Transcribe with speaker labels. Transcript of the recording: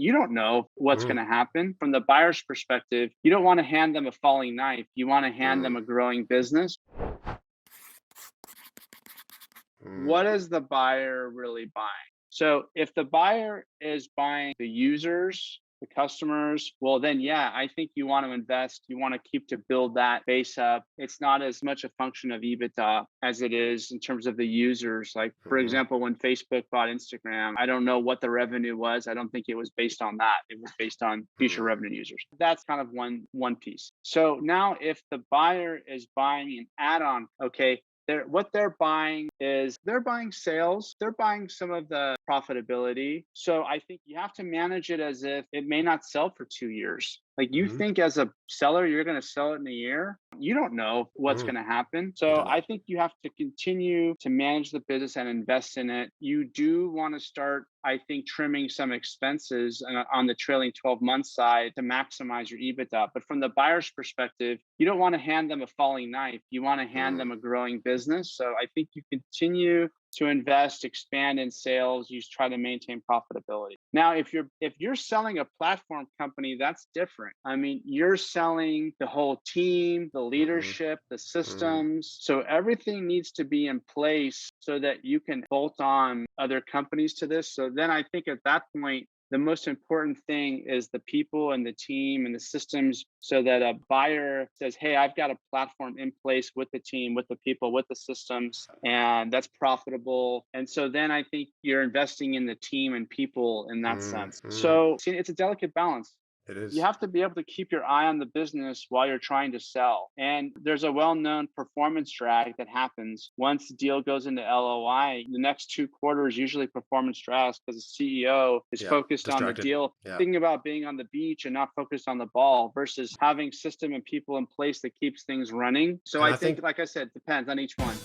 Speaker 1: You don't know what's going
Speaker 2: Mm,
Speaker 1: to happen. From the buyer's perspective, you don't want to hand them a falling knife. You want to hand them
Speaker 2: mm,
Speaker 1: a growing business.
Speaker 2: mm,
Speaker 1: What is the buyer really buying? So if the buyer is buying the users, the customers, well, then yeah, I think you want to invest. You want to keep to build that base up. It's not as much a function of EBITDA as it is in terms of the users. Like, for
Speaker 2: mhm,
Speaker 1: example, when Facebook bought Instagram, I don't know what the revenue was. I don't think it was based on that. It was based on future
Speaker 2: mm,
Speaker 1: revenue users. That's kind of one piece. So now if the buyer is buying an add-on, okay, what they're buying is they're buying sales, they're buying some of the profitability. So I think you have to manage it as if it may not sell for 2 years. Like, you
Speaker 2: mhm,
Speaker 1: think as a seller you're going to sell it in a year, you don't know what's
Speaker 2: mm.
Speaker 1: going to happen.
Speaker 2: You
Speaker 1: So
Speaker 2: don't know.
Speaker 1: I think you have to continue to manage the business and invest in it. You do want to start, I think, trimming some expenses on the trailing 12-month side to maximize your EBITDA. But from the buyer's perspective, you don't want to hand them a falling knife. You want to hand
Speaker 2: Mm,
Speaker 1: them a growing business. So I think you continue to invest, expand in sales, you try to maintain profitability. Now, if you're selling a platform company, that's different. I mean, you're selling the whole team, the
Speaker 2: mhm,
Speaker 1: leadership, the
Speaker 2: mm,
Speaker 1: systems. So everything needs to be in place so that you can bolt on other companies to this. So then I think at that point, the most important thing is the people and the team and the systems, so that a buyer says, hey, I've got a platform in place with the team, with the people, with the systems, and that's profitable. And so then I think you're investing in the team and people in that
Speaker 2: mm,
Speaker 1: sense.
Speaker 2: mm.
Speaker 1: So see, it's a delicate balance.
Speaker 2: It
Speaker 1: You
Speaker 2: is.
Speaker 1: have to be able to keep your eye on the business while you're trying to sell. And there's a well-known performance drag that happens once the deal goes into LOI. The next 2 quarters usually performance drags because the CEO is
Speaker 2: Yeah.
Speaker 1: focused on the
Speaker 2: Distracted.
Speaker 1: deal,
Speaker 2: Yeah.
Speaker 1: thinking about being on the beach and not focused on the ball, versus having system and people in place that keeps things running. So
Speaker 2: And
Speaker 1: I
Speaker 2: I
Speaker 1: think,
Speaker 2: think
Speaker 1: like I said, depends on each one.